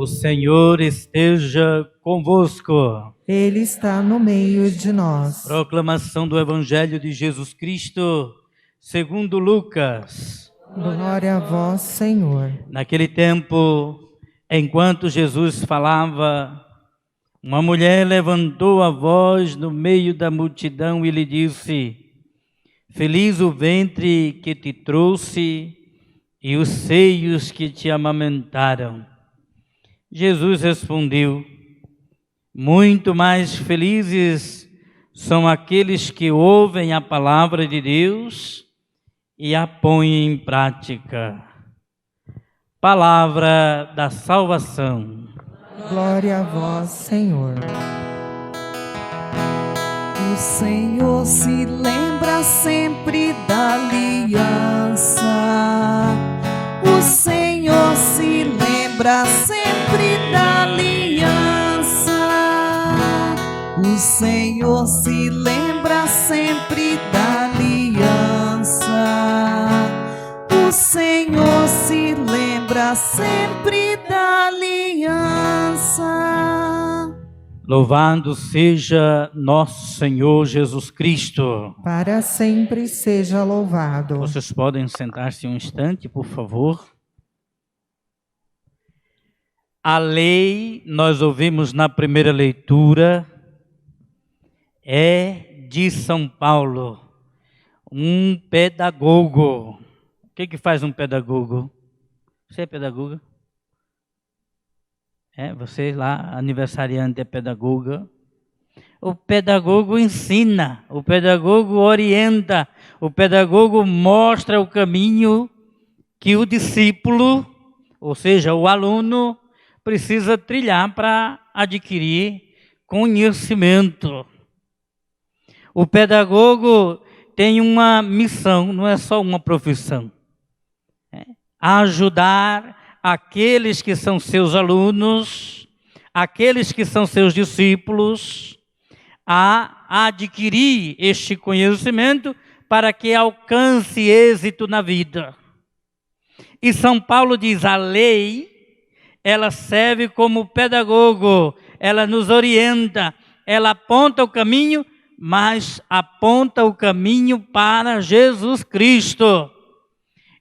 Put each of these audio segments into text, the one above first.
O Senhor esteja convosco. Ele está no meio de nós. Proclamação do Evangelho de Jesus Cristo, segundo Lucas. Glória a vós, Senhor. Naquele tempo, enquanto Jesus falava, uma mulher levantou a voz no meio da multidão e lhe disse: Feliz o ventre que te trouxe e os seios que te amamentaram. Jesus respondeu: muito mais felizes são aqueles que ouvem a palavra de Deus e a põem em prática. Palavra da salvação. Glória a vós, Senhor. O Senhor se lembra sempre da aliança. O Senhor se lembra sempre da aliança. O Senhor se lembra sempre da aliança. O Senhor se lembra sempre da aliança. Louvado seja nosso Senhor Jesus Cristo. Para sempre seja louvado. Vocês podem sentar-se um instante, por favor. A lei, nós ouvimos na primeira leitura, é de São Paulo, um pedagogo. O que faz um pedagogo? Você é pedagoga? Você lá, aniversariante, é pedagoga. O pedagogo ensina, o pedagogo orienta, o pedagogo mostra o caminho que o discípulo, ou seja, o aluno, precisa trilhar para adquirir conhecimento. O pedagogo tem uma missão, não é só uma profissão. Ajudar aqueles que são seus alunos, aqueles que são seus discípulos, a adquirir este conhecimento para que alcance êxito na vida. E São Paulo diz: a lei, ela serve como pedagogo, ela nos orienta, ela aponta o caminho, mas aponta o caminho para Jesus Cristo.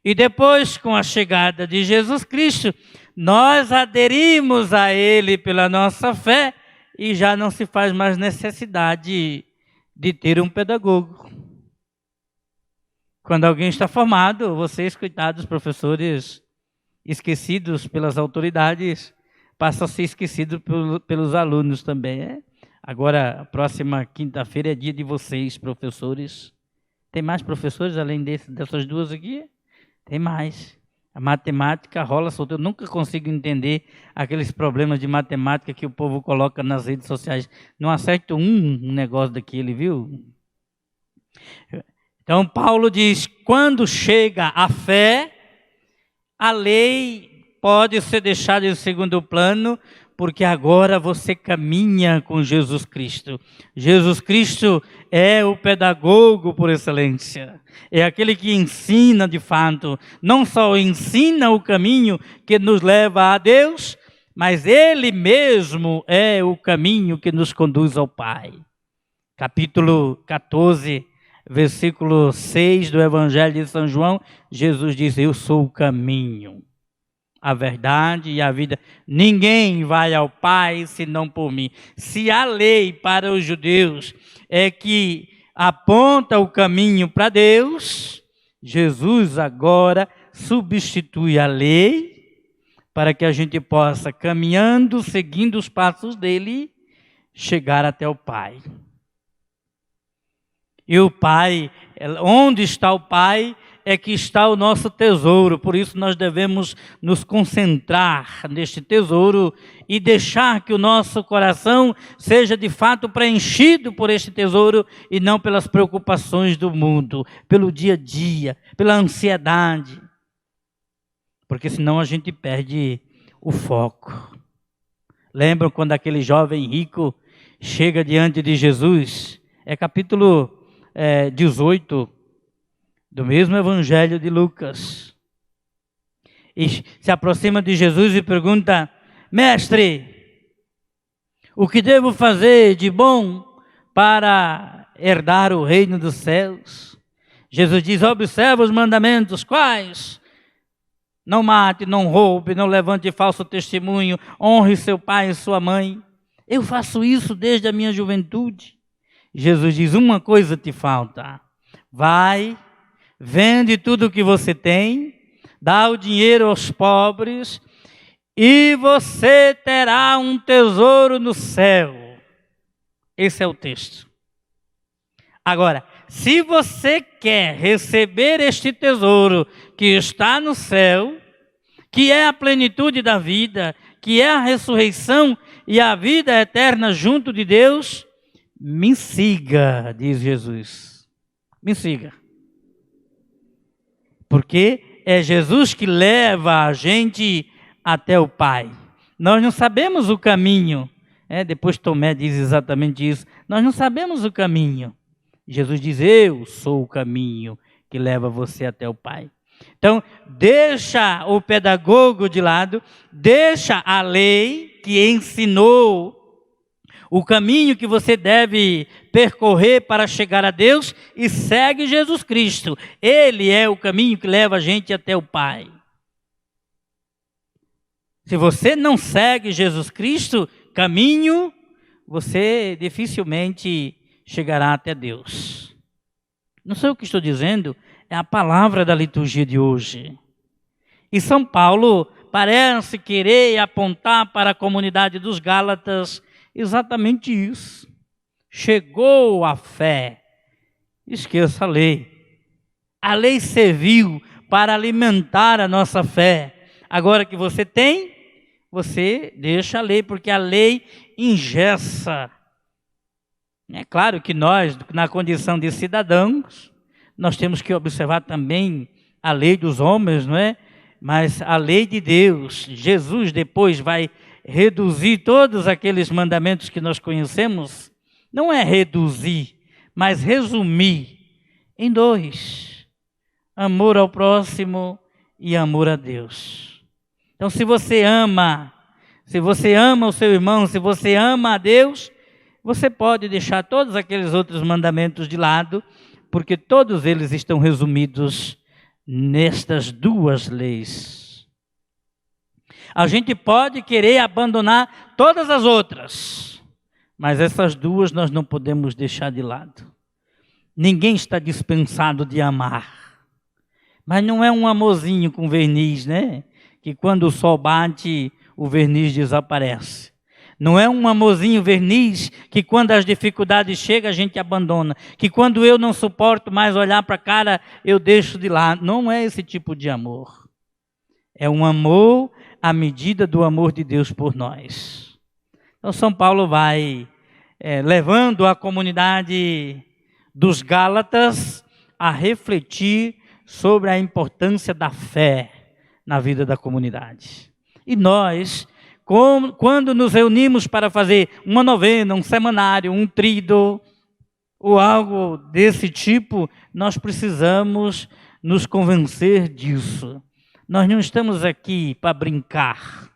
E depois, com a chegada de Jesus Cristo, nós aderimos a Ele pela nossa fé e já não se faz mais necessidade de ter um pedagogo. Quando alguém está formado, vocês, coitados professores, esquecidos pelas autoridades, passam a ser esquecidos pelos alunos também. Agora, a próxima quinta-feira é dia de vocês, professores. Tem mais professores além dessas duas aqui? Tem mais. A matemática rola solta. Eu nunca consigo entender aqueles problemas de matemática que o povo coloca nas redes sociais. Não acerto um negócio daquele, viu? Então, Paulo diz, quando chega a fé, a lei pode ser deixada em segundo plano, porque agora você caminha com Jesus Cristo. Jesus Cristo é o pedagogo por excelência. É aquele que ensina de fato. Não só ensina o caminho que nos leva a Deus, mas Ele mesmo é o caminho que nos conduz ao Pai. Capítulo 14, versículo 6 do Evangelho de São João, Jesus diz: eu sou o caminho, a verdade e a vida. Ninguém vai ao Pai senão por mim. Se a lei para os judeus é que aponta o caminho para Deus, Jesus agora substitui a lei para que a gente possa, caminhando, seguindo os passos dele, chegar até o Pai. E o Pai, onde está o Pai, é que está o nosso tesouro. Por isso nós devemos nos concentrar neste tesouro e deixar que o nosso coração seja de fato preenchido por este tesouro e não pelas preocupações do mundo, pelo dia a dia, pela ansiedade. Porque senão a gente perde o foco. Lembram quando aquele jovem rico chega diante de Jesus? É capítulo 18 do mesmo Evangelho de Lucas. E se aproxima de Jesus e pergunta: Mestre, o que devo fazer de bom para herdar o reino dos céus? Jesus diz, observa os mandamentos. Quais? Não mate, não roube, não levante falso testemunho, honre seu pai e sua mãe. Eu faço isso desde a minha juventude. Jesus diz, uma coisa te falta. Vai, vende tudo o que você tem, dá o dinheiro aos pobres e você terá um tesouro no céu. Esse é o texto. Agora, se você quer receber este tesouro que está no céu, que é a plenitude da vida, que é a ressurreição e a vida eterna junto de Deus, me siga, diz Jesus. Me siga. Porque é Jesus que leva a gente até o Pai. Nós não sabemos o caminho. Depois Tomé diz exatamente isso. Nós não sabemos o caminho. Jesus diz, eu sou o caminho que leva você até o Pai. Então, deixa o pedagogo de lado, deixa a lei que ensinou o caminho que você deve percorrer para chegar a Deus e segue Jesus Cristo. Ele é o caminho que leva a gente até o Pai. Se você não segue Jesus Cristo, caminho, você dificilmente chegará até Deus. Não sei o que estou dizendo, é a palavra da liturgia de hoje. E São Paulo parece querer apontar para a comunidade dos Gálatas exatamente isso. Chegou a fé. Esqueça a lei. A lei serviu para alimentar a nossa fé. Agora que você tem, você deixa a lei, porque a lei engessa. É claro que nós, na condição de cidadãos, nós temos que observar também a lei dos homens, não é? Mas a lei de Deus, Jesus depois vai reduzir todos aqueles mandamentos que nós conhecemos, não é reduzir, mas resumir em dois: amor ao próximo e amor a Deus. Então, se você ama o seu irmão, se você ama a Deus, você pode deixar todos aqueles outros mandamentos de lado, porque todos eles estão resumidos nestas duas leis. A gente pode querer abandonar todas as outras, mas essas duas nós não podemos deixar de lado. Ninguém está dispensado de amar, mas não é um amorzinho com verniz, né? Que quando o sol bate, o verniz desaparece. Não é um amorzinho verniz que quando as dificuldades chegam a gente abandona. Que quando eu não suporto mais olhar para a cara, eu deixo de lado. Não é esse tipo de amor. É um amor à medida do amor de Deus por nós. Então São Paulo vai levando a comunidade dos Gálatas a refletir sobre a importância da fé na vida da comunidade. E nós, quando nos reunimos para fazer uma novena, um semanário, um tríduo, ou algo desse tipo, nós precisamos nos convencer disso. Nós não estamos aqui para brincar,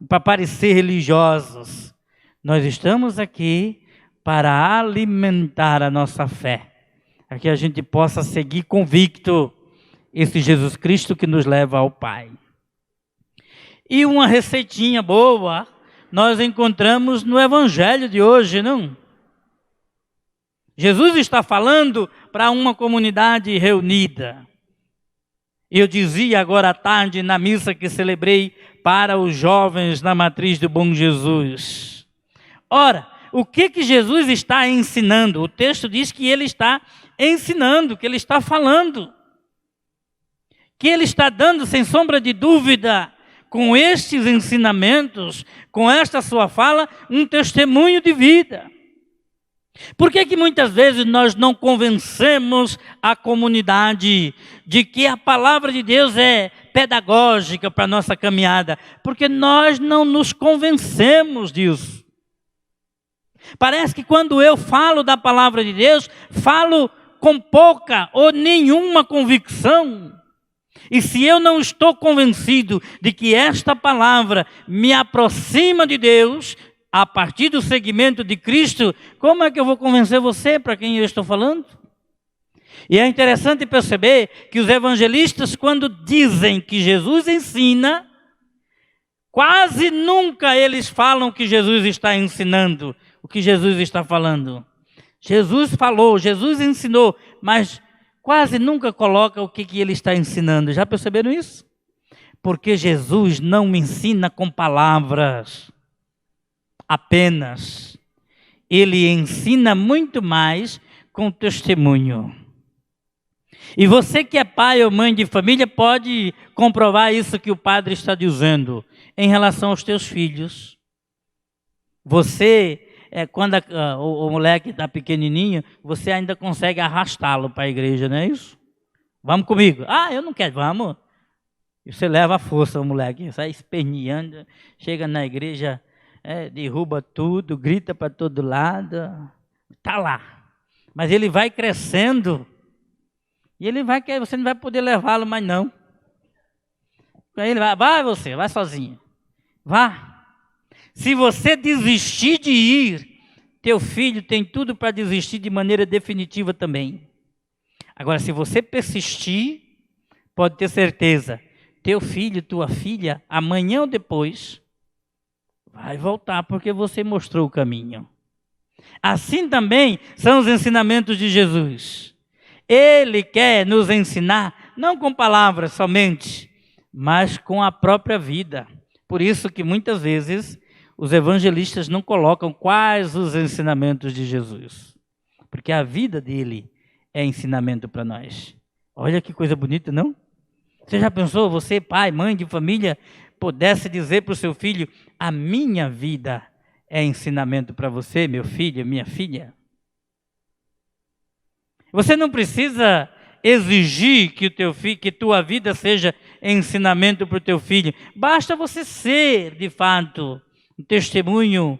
para parecer religiosos. Nós estamos aqui para alimentar a nossa fé, para que a gente possa seguir convicto esse Jesus Cristo que nos leva ao Pai. E uma receitinha boa nós encontramos no Evangelho de hoje, não? Jesus está falando para uma comunidade reunida. Eu dizia agora à tarde na missa que celebrei para os jovens na matriz do Bom Jesus. Ora, o que Jesus está ensinando? O texto diz que ele está ensinando, que ele está falando, que ele está dando, sem sombra de dúvida, com estes ensinamentos, com esta sua fala, um testemunho de vida. Por que muitas vezes nós não convencemos a comunidade de que a palavra de Deus é pedagógica para a nossa caminhada? Porque nós não nos convencemos disso. Parece que quando eu falo da palavra de Deus, falo com pouca ou nenhuma convicção. E se eu não estou convencido de que esta palavra me aproxima de Deus, a partir do segmento de Cristo, como é que eu vou convencer você para quem eu estou falando? E é interessante perceber que os evangelistas, quando dizem que Jesus ensina, quase nunca eles falam que Jesus está ensinando, o que Jesus está falando. Jesus falou, Jesus ensinou, mas quase nunca coloca o que ele está ensinando. Já perceberam isso? Porque Jesus não ensina com palavras apenas. Ele ensina muito mais com testemunho. E você que é pai ou mãe de família pode comprovar isso que o padre está dizendo em relação aos teus filhos. Você, quando o moleque está pequenininho, você ainda consegue arrastá-lo para a igreja, não é isso? Vamos comigo. Ah, eu não quero, vamos. E você leva a força o moleque, sai esperneando, chega na igreja, derruba tudo, grita para todo lado, está lá. Mas ele vai crescendo. E ele vai querer, você não vai poder levá-lo mais não. Aí ele vai sozinho. Vá. Se você desistir de ir, teu filho tem tudo para desistir de maneira definitiva também. Agora, se você persistir, pode ter certeza, teu filho, tua filha, amanhã ou depois, vai voltar porque você mostrou o caminho. Assim também são os ensinamentos de Jesus. Ele quer nos ensinar, não com palavras somente, mas com a própria vida. Por isso que muitas vezes os evangelistas não colocam quais os ensinamentos de Jesus. Porque a vida dele é ensinamento para nós. Olha que coisa bonita, não? Você já pensou, você, pai, mãe de família, pudesse dizer para o seu filho, a minha vida é ensinamento para você, meu filho, minha filha? Você não precisa exigir que que tua vida seja ensinamento para o teu filho. Basta você ser, de fato, um testemunho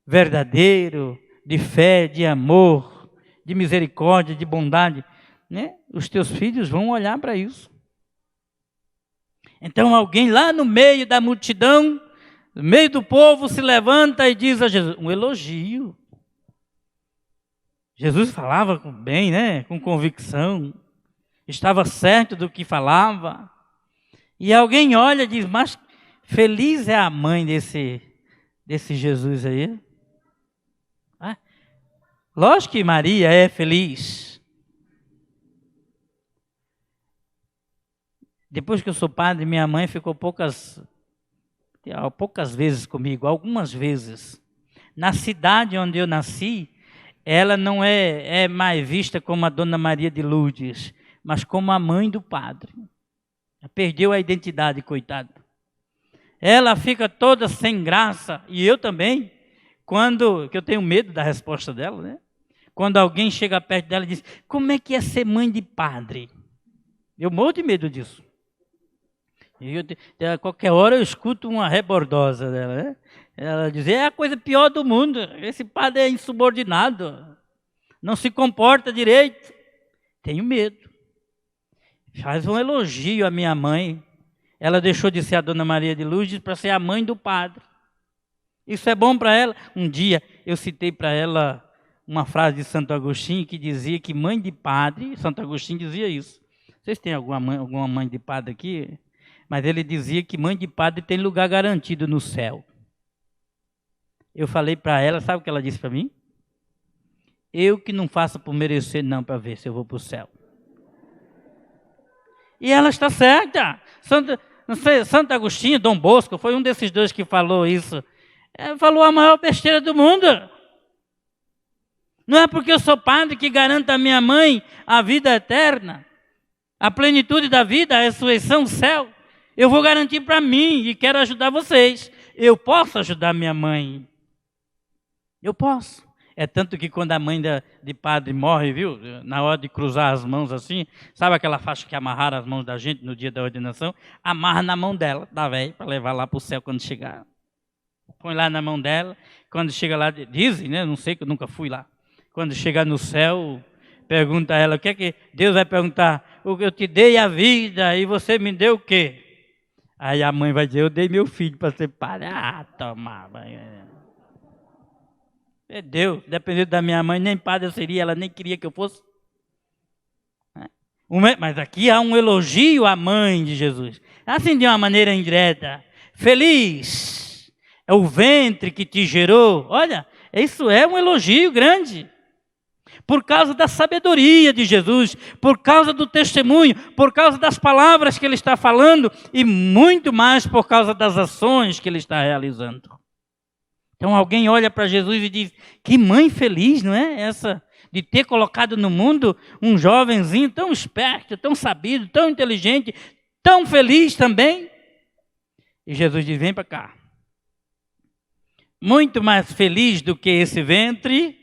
verdadeiro, de fé, de amor, de misericórdia, de bondade. Né? Os teus filhos vão olhar para isso. Então alguém lá no meio da multidão, no meio do povo, se levanta e diz a Jesus, um elogio. Jesus falava bem, né? Com convicção, estava certo do que falava. E alguém olha e diz, mas feliz é a mãe desse Jesus aí. Ah, lógico que Maria é feliz. Depois que eu sou padre, minha mãe ficou poucas vezes comigo, algumas vezes. Na cidade onde eu nasci, ela não é mais vista como a Dona Maria de Lourdes, mas como a mãe do padre. Ela perdeu a identidade, coitada. Ela fica toda sem graça, e eu também, que eu tenho medo da resposta dela, né? Quando alguém chega perto dela e diz, como é que é ser mãe de padre? Eu morro de medo disso. A qualquer hora eu escuto uma rebordosa dela, né? Ela diz, é a coisa pior do mundo, esse padre é insubordinado, não se comporta direito. Tenho medo. Faz um elogio à minha mãe. Ela deixou de ser a Dona Maria de Lourdes para ser a mãe do padre. Isso é bom para ela. Um dia eu citei para ela uma frase de Santo Agostinho que dizia que mãe de padre, Santo Agostinho dizia isso. Vocês têm alguma mãe de padre aqui? Mas ele dizia que mãe de padre tem lugar garantido no céu. Eu falei para ela, sabe o que ela disse para mim? Eu que não faço por merecer não, para ver se eu vou para o céu. E ela está certa. Santo Agostinho, Dom Bosco, foi um desses dois que falou isso. Falou a maior besteira do mundo. Não é porque eu sou padre que garanto a minha mãe a vida eterna, a plenitude da vida, a ressurreição, o céu. Eu vou garantir para mim e quero ajudar vocês. Eu posso ajudar minha mãe. Eu posso. É tanto que quando a mãe de padre morre, viu? Na hora de cruzar as mãos assim, sabe aquela faixa que amarraram as mãos da gente no dia da ordenação? Amarra na mão dela, da velha, para levar lá para o céu quando chegar. Põe lá na mão dela. Quando chega lá, dizem, né? Não sei, que eu nunca fui lá. Quando chegar no céu, pergunta a ela, o que é que Deus vai perguntar? eu te dei a vida e você me deu o quê? Aí a mãe vai dizer, eu dei meu filho para ser padre. Ah, toma banho. É Deus, dependendo da minha mãe, nem padre eu seria, ela nem queria que eu fosse. Mas aqui há um elogio à mãe de Jesus. Assim, de uma maneira indireta. Feliz é o ventre que te gerou. Olha, isso é um elogio grande. Por causa da sabedoria de Jesus, por causa do testemunho, por causa das palavras que ele está falando e muito mais por causa das ações que ele está realizando. Então alguém olha para Jesus e diz, que mãe feliz, não é essa? De ter colocado no mundo um jovenzinho tão esperto, tão sabido, tão inteligente, tão feliz também. E Jesus diz, vem para cá. Muito mais feliz do que esse ventre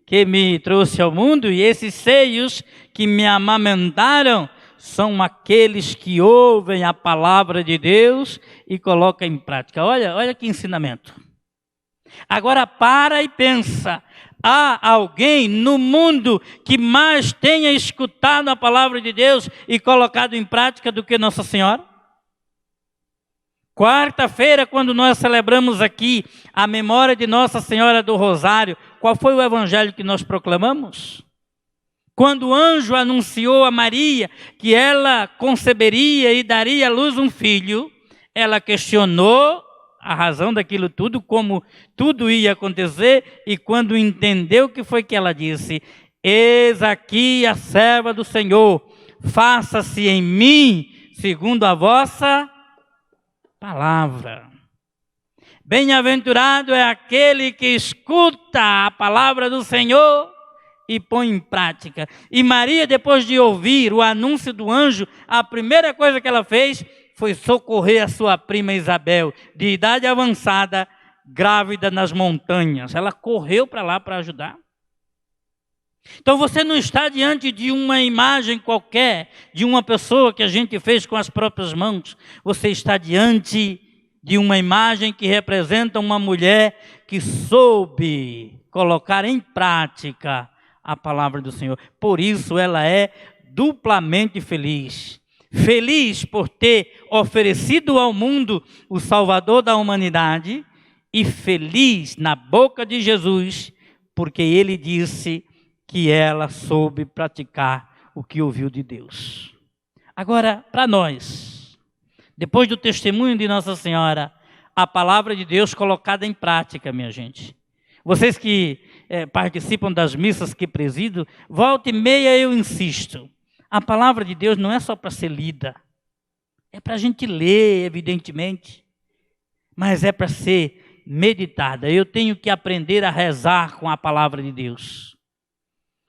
que me trouxe ao mundo e esses seios que me amamentaram são aqueles que ouvem a palavra de Deus e colocam em prática. Olha que ensinamento. Agora para e pensa, há alguém no mundo que mais tenha escutado a palavra de Deus e colocado em prática do que Nossa Senhora? Quarta-feira, quando nós celebramos aqui a memória de Nossa Senhora do Rosário, qual foi o evangelho que nós proclamamos? Quando o anjo anunciou a Maria que ela conceberia e daria à luz um filho, ela questionou a razão daquilo tudo, como tudo ia acontecer, e quando entendeu o que foi que ela disse, eis aqui a serva do Senhor, faça-se em mim segundo a vossa palavra. Bem-aventurado é aquele que escuta a palavra do Senhor e põe em prática. E Maria, depois de ouvir o anúncio do anjo, a primeira coisa que ela fez foi socorrer a sua prima Isabel, de idade avançada, grávida nas montanhas. Ela correu para lá para ajudar. Então você não está diante de uma imagem qualquer, de uma pessoa que a gente fez com as próprias mãos. Você está diante de uma imagem que representa uma mulher que soube colocar em prática a palavra do Senhor. Por isso ela é duplamente feliz. Feliz por ter oferecido ao mundo o Salvador da humanidade e feliz na boca de Jesus, porque ele disse que ela soube praticar o que ouviu de Deus. Agora, para nós, depois do testemunho de Nossa Senhora, a palavra de Deus colocada em prática, minha gente. Vocês que participam das missas que presido, volta e meia eu insisto. A palavra de Deus não é só para ser lida, é para a gente ler, evidentemente, mas é para ser meditada. Eu tenho que aprender a rezar com a palavra de Deus.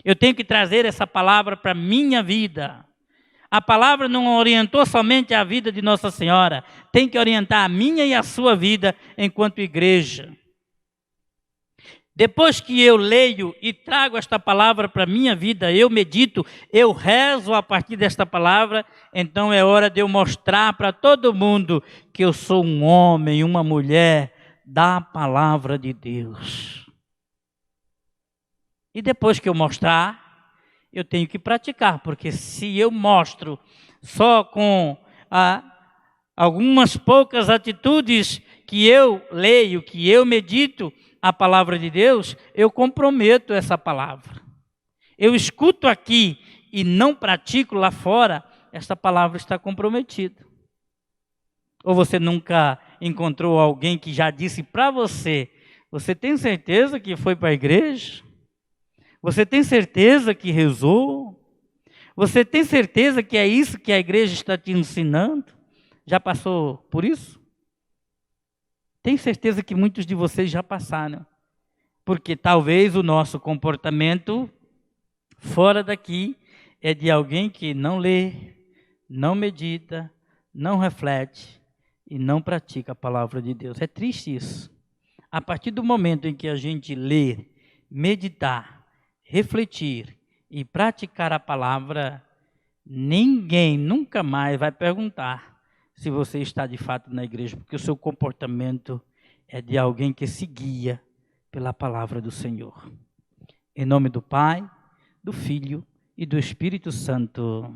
Eu tenho que trazer essa palavra para a minha vida. A palavra não orientou somente a vida de Nossa Senhora, tem que orientar a minha e a sua vida enquanto igreja. Depois que eu leio e trago esta palavra para a minha vida, eu medito, eu rezo a partir desta palavra, então é hora de eu mostrar para todo mundo que eu sou um homem, uma mulher da palavra de Deus. E depois que eu mostrar, eu tenho que praticar, porque se eu mostro só com algumas poucas atitudes que eu leio, que eu medito, a palavra de Deus, eu comprometo essa palavra. Eu escuto aqui e não pratico lá fora, essa palavra está comprometida. Ou você nunca encontrou alguém que já disse para você, você tem certeza que foi para a igreja? Você tem certeza que rezou? Você tem certeza que é isso que a igreja está te ensinando? Já passou por isso? Tenho certeza que muitos de vocês já passaram, porque talvez o nosso comportamento fora daqui é de alguém que não lê, não medita, não reflete e não pratica a palavra de Deus. É triste isso. A partir do momento em que a gente lê, meditar, refletir e praticar a palavra, ninguém nunca mais vai perguntar se você está de fato na igreja, porque o seu comportamento é de alguém que se guia pela palavra do Senhor. Em nome do Pai, do Filho e do Espírito Santo.